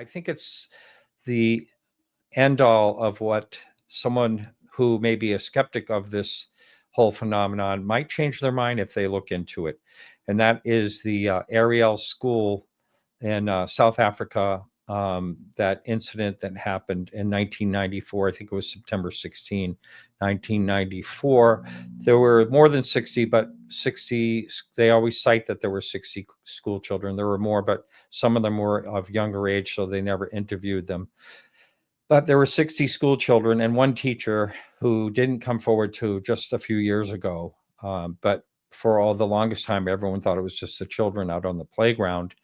I think it's the end all of what someone who may be a skeptic of this whole phenomenon might change their mind if they look into it. And that is the Ariel School in South Africa, that incident that happened in 1994. I think it was September 16, 1994. There were more than 60, but 60, they always cite that there were 60 school children. There were more, but some of them were of younger age, so they never interviewed them. But there were 60 school children and one teacher who didn't come forward to just a few years ago. But for all the longest time, everyone thought it was just the children out on the playground.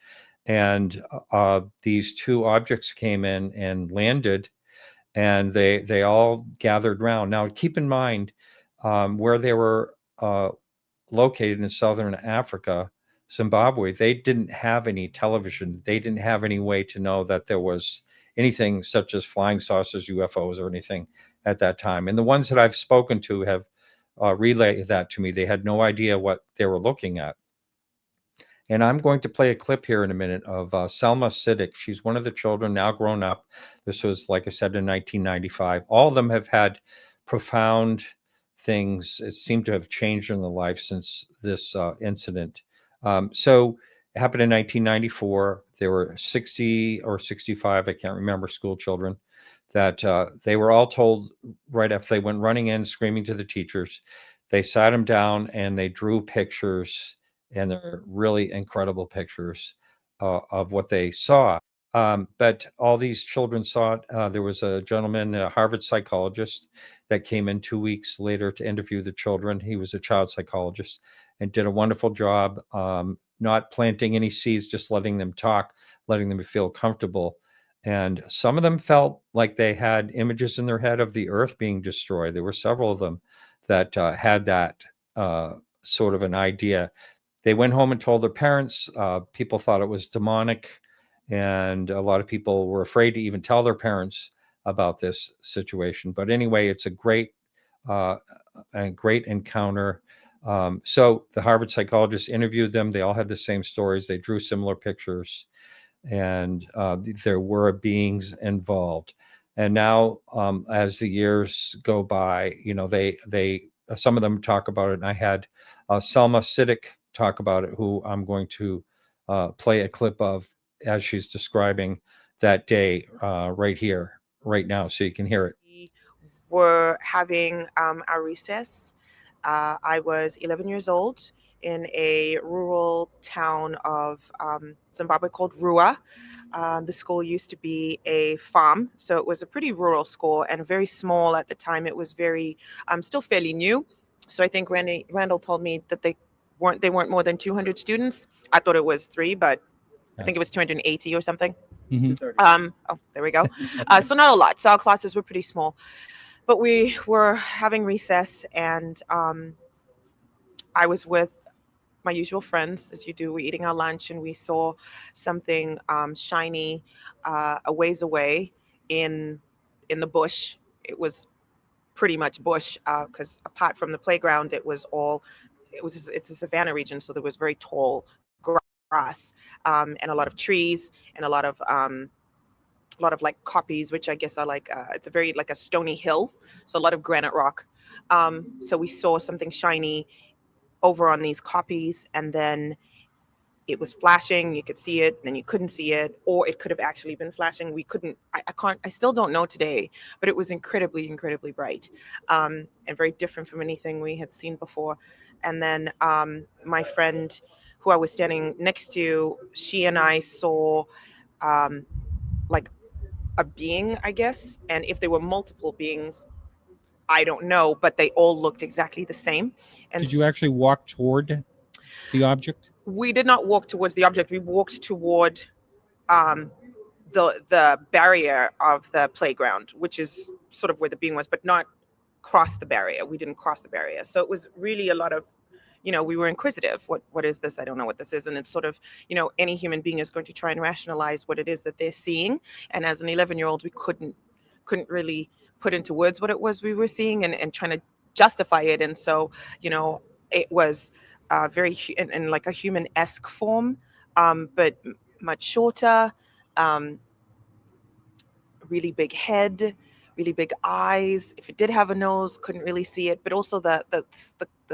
And these two objects came in and landed, and they all gathered round. Now, keep in mind where they were located in southern Africa, Zimbabwe, they didn't have any television. They didn't have any way to know that there was anything such as flying saucers, UFOs, or anything at that time. And the ones that I've spoken to have relayed that to me. They had no idea what they were looking at. And I'm going to play a clip here in a minute of Salma Siddick. She's one of the children, now grown up. This was, like I said, in 1995. All of them have had profound things. It seemed to have changed in their life since this incident. So it happened in 1994. There were 60 or 65, I can't remember, school children that they were all told right after they went running in, screaming to the teachers. They sat them down and they drew pictures, and they're really incredible pictures of what they saw. But all these children saw it. There was a gentleman, a Harvard psychologist, that came in 2 weeks later to interview the children. He was a child psychologist and did a wonderful job, not planting any seeds, just letting them talk, letting them feel comfortable. And some of them felt like they had images in their head of the earth being destroyed. There were several of them that had that sort of an idea. They went home and told their parents. People thought it was demonic, and a lot of people were afraid to even tell their parents about this situation. But anyway, it's a great encounter. So the Harvard psychologists interviewed them. They all had the same stories. They drew similar pictures, and there were beings involved. And now, as the years go by, they some of them talk about it. And I had Salma Siddick talk about it, who I'm going to play a clip of as she's describing that day right here, right now, so you can hear it. We were having our recess. I was 11 years old in a rural town of Zimbabwe called Rua. The school used to be a farm, so it was a pretty rural school and very small at the time. It was very still fairly new. So I think Randall told me that they weren't more than 200 students. I thought it was 3, but I think it was 280 or something. Mm-hmm. Oh, there we go. So not a lot. So our classes were pretty small, but we were having recess, and I was with my usual friends, as you do. We're eating our lunch, and we saw something shiny a ways away in the bush. It was pretty much bush because apart from the playground, it's a savanna region, so there was very tall grass and a lot of trees and a lot of like koppies, which I guess are like it's a very like a stony hill, so a lot of granite rock. So we saw something shiny over on these koppies, and then it was flashing. You could see it, and then you couldn't see it, or it could have actually been flashing. We couldn't. I still don't know today, but it was incredibly, incredibly bright, and very different from anything we had seen before. And then my friend, who I was standing next to, she and I saw like a being, I guess. And if there were multiple beings, I don't know, but they all looked exactly the same. And Did you actually walk toward the object? we did not walk towards the object. We walked toward the barrier of the playground, which is sort of where the being was, but not cross the barrier. We didn't cross the barrier. So it was really a lot of, we were inquisitive. What is this? I don't know what this is. And it's sort of, any human being is going to try and rationalize what it is that they're seeing. And as an 11-year-old, we couldn't really put into words what it was we were seeing and trying to justify it. And so, it was very in like a human-esque form, but much shorter, really big head, really big eyes. If it did have a nose, couldn't really see it, but also the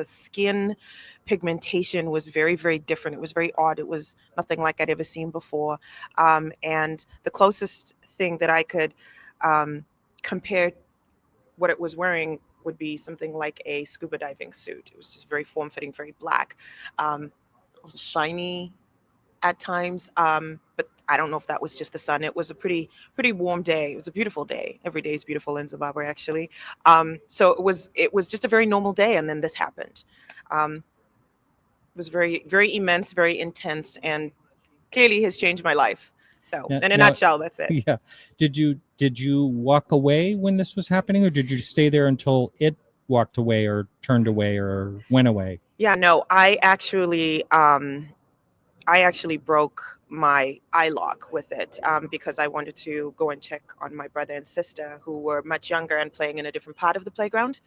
skin pigmentation was very, very different. It was very odd. It was nothing like I'd ever seen before. And the closest thing that I could compare what it was wearing would be something like a scuba diving suit. It was just very form-fitting, very black, shiny at times. But I don't know if that was just the sun. It was a pretty warm day. It was a beautiful day. Every day is beautiful in Zimbabwe, actually. So it was just a very normal day, and then this happened. It was very, very immense, very intense, and clearly has changed my life. So in a nutshell, that's it. Yeah. Did you walk away when this was happening, or did you stay there until it walked away or turned away or went away? Yeah, no, I actually broke my eye lock with it because I wanted to go and check on my brother and sister who were much younger and playing in a different part of the playground,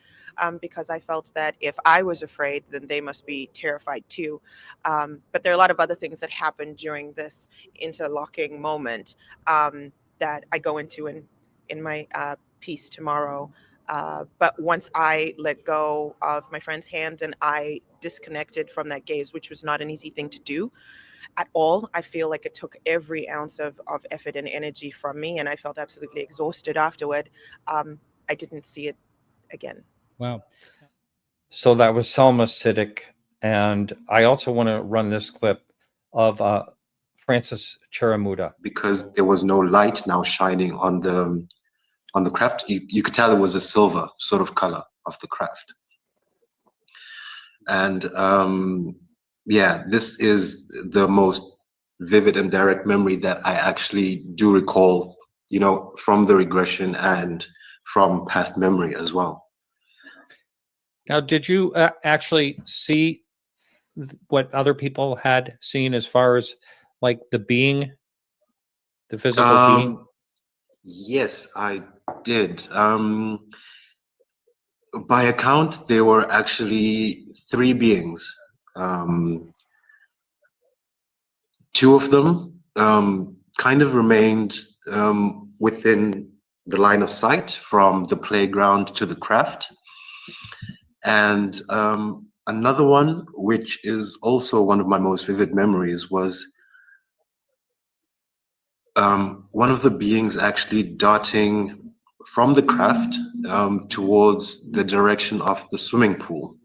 because I felt that if I was afraid, then they must be terrified too. But there are a lot of other things that happened during this interlocking moment that I go into in my piece tomorrow. But once I let go of my friend's hand and I disconnected from that gaze, which was not an easy thing to do at all, I feel like it took every ounce of effort and energy from me, and I felt absolutely exhausted afterward. I didn't see it again. Wow. So that was Salma, Siddick. And I also want to run this clip of Francis Chiramuuta. Because there was no light now shining on the craft, you could tell it was a silver sort of color of the craft. And yeah, this is the most vivid and direct memory that I actually do recall, you know, from the regression and from past memory as well. Now, did you actually see what other people had seen as far as like the being, the physical being? Yes, I did. By account, there were actually 3 beings. 2 of them kind of remained within the line of sight from the playground to the craft. And another one, which is also one of my most vivid memories, was one of the beings actually darting from the craft towards the direction of the swimming pool.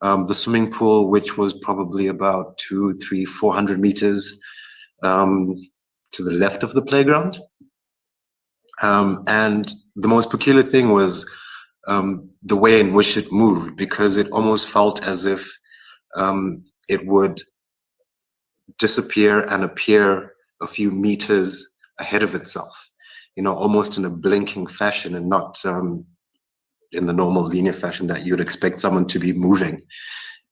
The swimming pool, which was probably about 200, 300, 400 meters to the left of the playground. And the most peculiar thing was the way in which it moved, because it almost felt as if it would disappear and appear a few meters ahead of itself, you know, almost in a blinking fashion, and not in the normal linear fashion that you'd expect someone to be moving,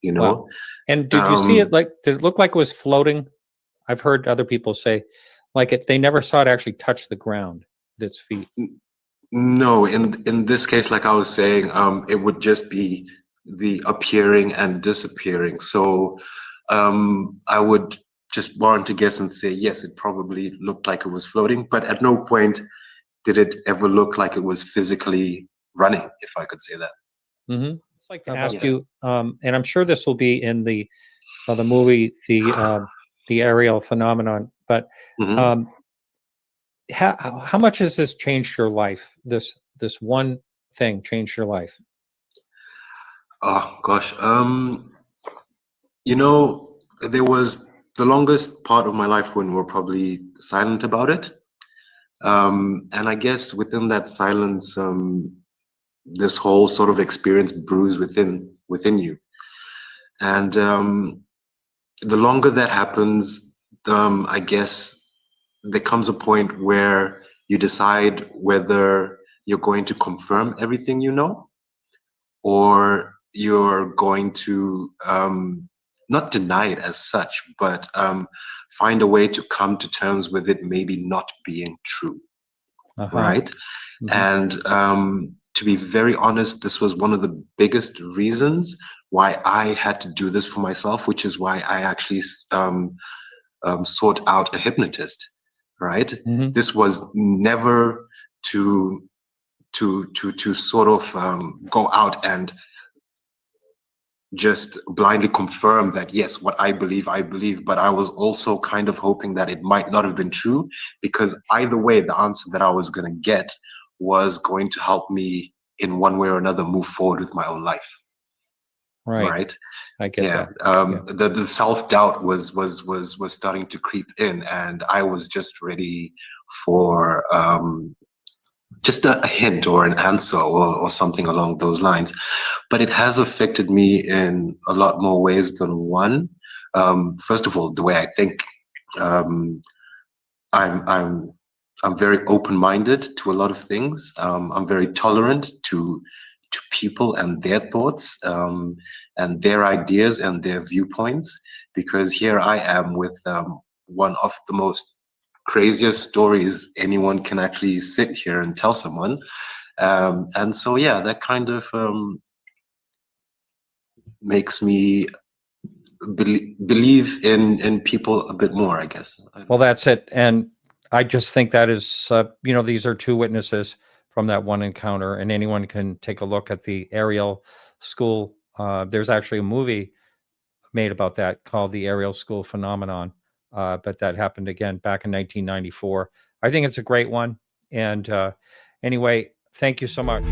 you know. Wow. And did you see it, like, did it look like it was floating? I've heard other people say like they never saw it actually touch the ground with its feet. No, in this case, like I was saying, it would just be the appearing and disappearing. So I would just warrant to guess and say, yes, it probably looked like it was floating, but at no point did it ever look like it was physically running, if I could say that. Mm-hmm. I'd like to ask you, and I'm sure this will be in the movie, the Ariel phenomenon, but how much has this changed your life? This one thing changed your life? Oh gosh, you know, there was the longest part of my life when we're probably silent about it, and I guess within that silence, this whole sort of experience brews within you, and the longer that happens, I guess there comes a point where you decide whether you're going to confirm everything you know, or you're going to not deny it as such, but find a way to come to terms with it maybe not being true, right? Mm-hmm. And to be very honest, this was one of the biggest reasons why I had to do this for myself, which is why I actually sought out a hypnotist, right? Mm-hmm. This was never to sort of go out and just blindly confirm that, yes, what I believe, but I was also kind of hoping that it might not have been true, because either way, the answer that I was going to get was going to help me in one way or another move forward with my own life. Right. I get that. The self-doubt was starting to creep in, and I was just ready for just a hint or an answer or something along those lines. But it has affected me in a lot more ways than one. First of all, the way I think. I'm very open-minded to a lot of things. I'm very tolerant to people and their thoughts, and their ideas and their viewpoints, because here I am with one of the most craziest stories anyone can actually sit here and tell someone. And so, yeah, that kind of makes me believe in people a bit more, I guess. Well, that's it. And I just think that is, these are two witnesses from that one encounter, and anyone can take a look at the Ariel School. There's actually a movie made about that called The Ariel School Phenomenon. But that happened again back in 1994. I think it's a great one. And anyway, thank you so much.